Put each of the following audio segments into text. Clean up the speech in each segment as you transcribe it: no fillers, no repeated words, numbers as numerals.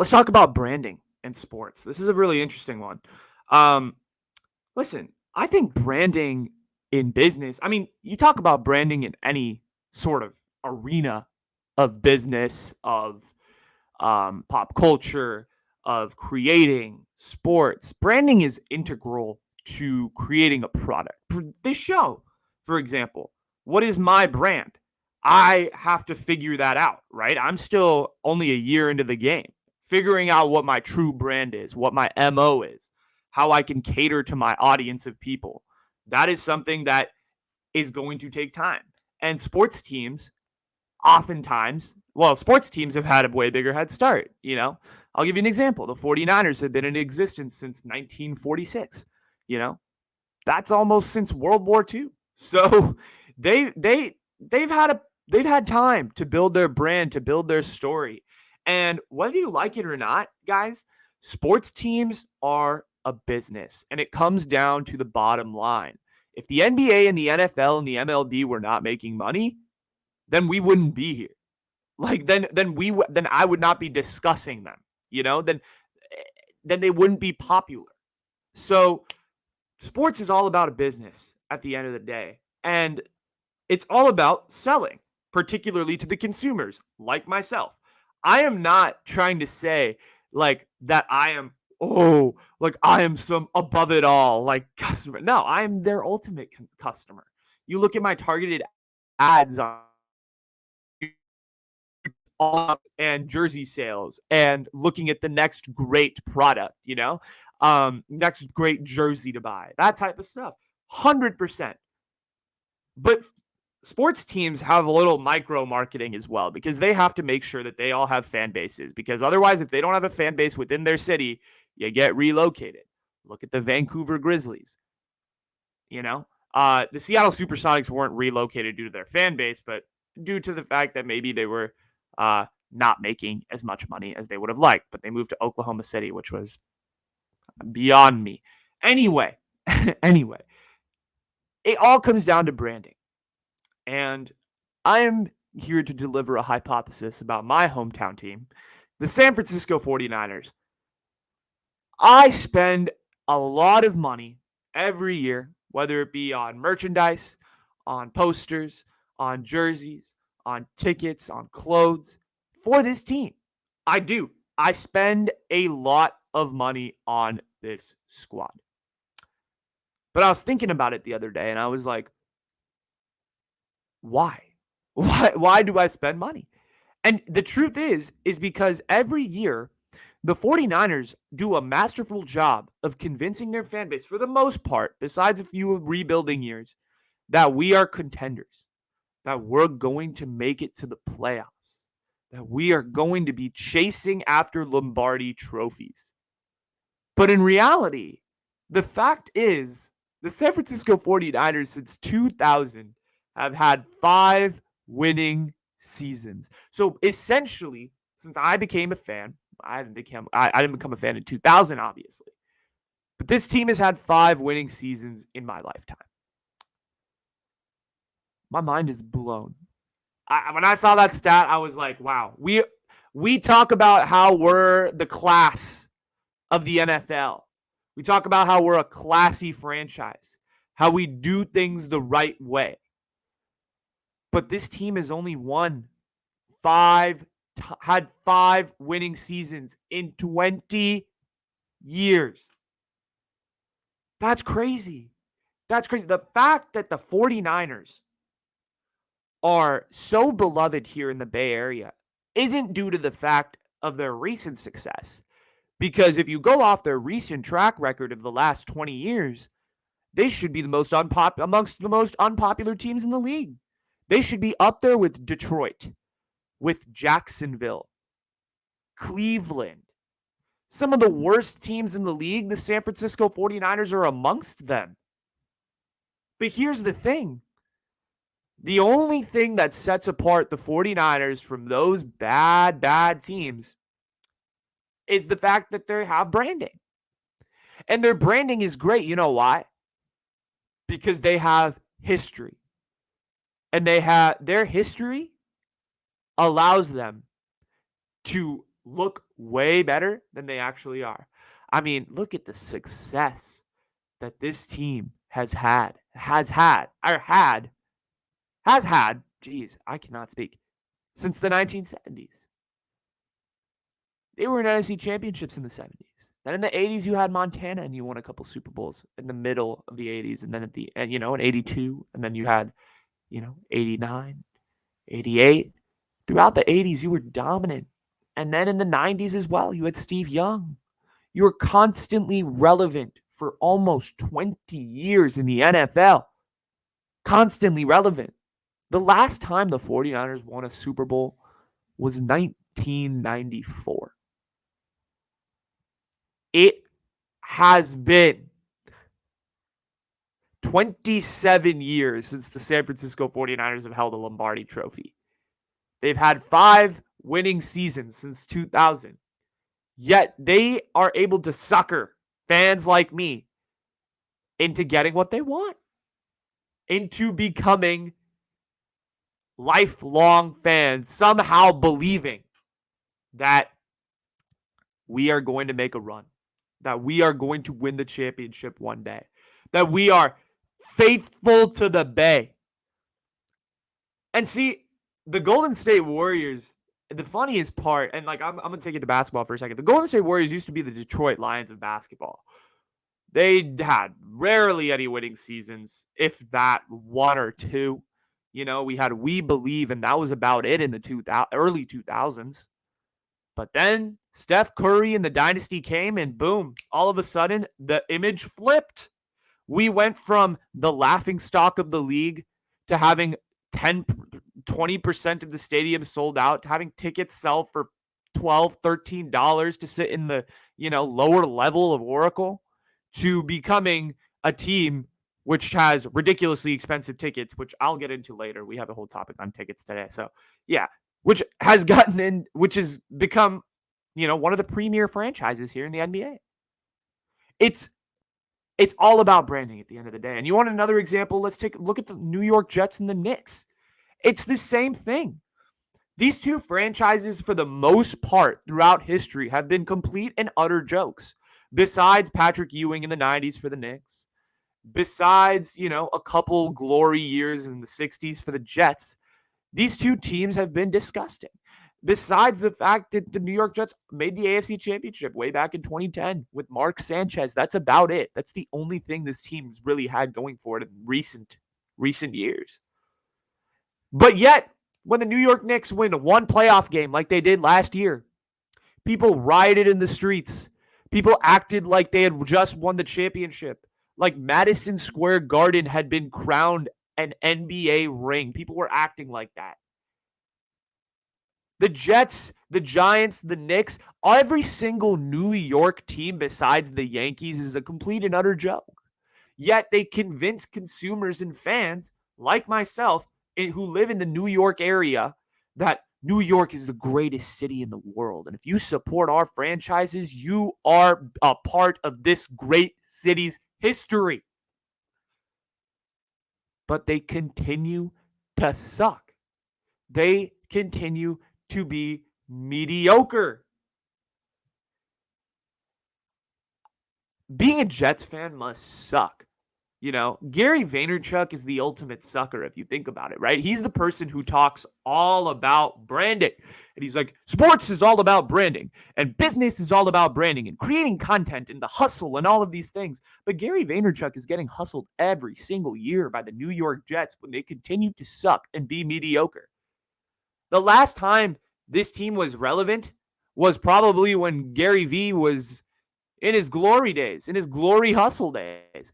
Let's talk about branding in sports. This is a really interesting one. Um, Listen, I think branding in business, I mean, you talk about branding in any sort of arena of business, of pop culture, of creating sports. Branding is integral to creating a product. For this show, for example, what is my brand? I have to figure that out, right? I'm still only a year into the game, figuring out what my true brand is, what my MO is, how I can cater to my audience of people. That is something that is going to take time. And sports teams oftentimes, well, sports teams have had a way bigger head start. I'll give you an example. The 49ers have been in existence since 1946. You know, that's almost since World War II. So they they they've had a they've had time to build their brand, to build their story. And whether you like it or not, guys, sports teams are a business, and it comes down to the bottom line. If the NBA and the NFL and the MLB were not making money, then we wouldn't be here. Like then I would not be discussing them. Then they wouldn't be popular. So sports is all about a business at the end of the day, and it's all about selling, particularly to the consumers like myself. I am not trying to say like that I am like I am some above it all like customer. No, I am their ultimate customer. You look at my targeted ads on and jersey sales and looking at the next great product, next great jersey to buy, that type of stuff. 100%. But sports teams have a little micro marketing as well because they have to make sure that they all have fan bases, because otherwise, if they don't have a fan base within their city, you get relocated. Look at the Vancouver Grizzlies. The Seattle Supersonics weren't relocated due to their fan base, but due to the fact that maybe they were not making as much money as they would have liked. But they moved to Oklahoma City, which was beyond me. Anyway, it all comes down to branding. And I am here to deliver a hypothesis about my hometown team, the San Francisco 49ers. I spend a lot of money every year, whether it be on merchandise, on posters, on jerseys, on tickets, on clothes for this team. I do. I spend a lot of money on this squad. But I was thinking about it the other day and I was like, why? Why do I spend money? And the truth is because every year the 49ers do a masterful job of convincing their fan base, for the most part, besides a few rebuilding years, that we are contenders, that we're going to make it to the playoffs, that we are going to be chasing after Lombardi trophies. But in reality, the fact is the San Francisco 49ers since 2000 have had 5 winning seasons. So essentially, since I became a fan, I didn't become a fan in 2000, obviously. But this team has had 5 winning seasons in my lifetime. My mind is blown. When I saw that stat, I was like, wow. We talk about how we're the class of the NFL. We talk about how we're a classy franchise, how we do things the right way. But this team has only had 5 winning seasons in 20 years. That's crazy. That's crazy. The fact that the 49ers are so beloved here in the Bay Area isn't due to the fact of their recent success. Because if you go off their recent track record of the last 20 years, they should be amongst the most unpopular teams in the league. They should be up there with Detroit, with Jacksonville, Cleveland. Some of the worst teams in the league, the San Francisco 49ers are amongst them. But here's the thing. The only thing that sets apart the 49ers from those bad teams is the fact that they have branding. And their branding is great. You know why? Because they have history. And their history allows them to look way better than they actually are. I mean, look at the success that this team has had. Geez, I cannot speak. Since the 1970s. They were in NFC championships in the 70s. Then in the 80s, you had Montana and you won a couple Super Bowls in the middle of the 80s. And then at the end, in 82, and then you had, 89, 88. Throughout the 80s, you were dominant. And then in the 90s as well, you had Steve Young. You were constantly relevant for almost 20 years in the NFL. Constantly relevant. The last time the 49ers won a Super Bowl was 1994. It has been 27 years since the San Francisco 49ers have held a Lombardi trophy. They've had 5 winning seasons since 2000. Yet they are able to sucker fans like me into getting what they want, into becoming lifelong fans, somehow believing that we are going to make a run, that we are going to win the championship one day, that we are faithful to the Bay. And see, the Golden State Warriors, the funniest part, and like I'm going to take it to basketball for a second. The Golden State Warriors used to be the Detroit Lions of basketball. They had rarely any winning seasons, if that, 1 or 2. We had We Believe, and that was about it in the early 2000s. But then Steph Curry and the dynasty came, and boom, all of a sudden, the image flipped. We went from the laughingstock of the league to having 20% of the stadium sold out, to having tickets sell for $12, $13 to sit in the, lower level of Oracle, to becoming a team which has ridiculously expensive tickets, which I'll get into later. We have a whole topic on tickets today. So, yeah, which has become, one of the premier franchises here in the NBA. It's all about branding at the end of the day. And you want another example? Let's take a look at the New York Jets and the Knicks. It's the same thing. These two franchises, for the most part throughout history, have been complete and utter jokes. Besides Patrick Ewing in the 90s for the Knicks, besides, a couple glory years in the 60s for the Jets, these two teams have been disgusting. Besides the fact that the New York Jets made the AFC Championship way back in 2010 with Mark Sanchez, that's about it. That's the only thing this team's really had going for it in recent years. But yet, when the New York Knicks win one playoff game like they did last year, people rioted in the streets. People acted like they had just won the championship, like Madison Square Garden had been crowned an NBA ring. People were acting like that. The Jets, the Giants, the Knicks, every single New York team besides the Yankees is a complete and utter joke. Yet they convince consumers and fans like myself who live in the New York area that New York is the greatest city in the world. And if you support our franchises, you are a part of this great city's history. But they continue to suck. They continue to be mediocre. Being a Jets fan must suck. Gary Vaynerchuk is the ultimate sucker if you think about it, right? He's the person who talks all about branding. And he's like, sports is all about branding, and business is all about branding, and creating content, and the hustle, and all of these things. But Gary Vaynerchuk is getting hustled every single year by the New York Jets when they continue to suck and be mediocre. The last time this team was relevant was probably when Gary V was in his glory days, in his glory hustle days.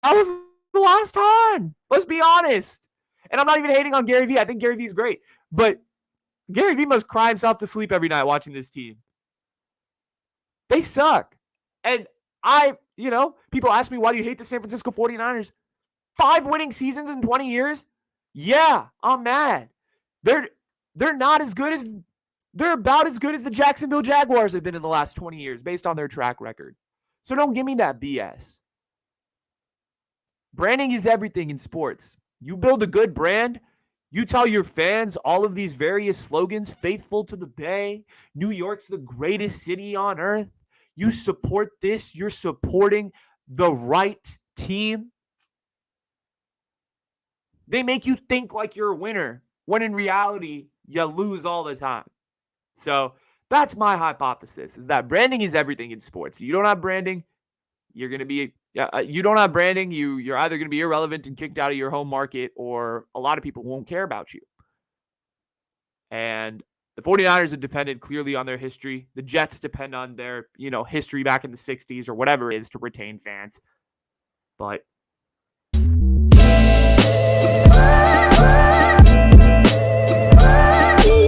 That was the last time. Let's be honest. And I'm not even hating on Gary V. I think Gary V is great. But Gary V must cry himself to sleep every night watching this team. They suck. And people ask me, why do you hate the San Francisco 49ers? 5 winning seasons in 20 years? Yeah, I'm mad. They're not as good as they're about as good as the Jacksonville Jaguars have been in the last 20 years based on their track record. So don't give me that BS. Branding is everything in sports. You build a good brand, You tell your fans all of these various slogans, faithful to the Bay, New York's the greatest city on earth. You support this, you're supporting the right team. They make you think like you're a winner when in reality, you lose all the time. So that's my hypothesis is that branding is everything in sports. You don't have branding, you're going to be you don't have branding, you're either going to be irrelevant and kicked out of your home market or a lot of people won't care about you. And the 49ers have depended clearly on their history. The Jets depend on their, history back in the 60s or whatever it is to retain fans. But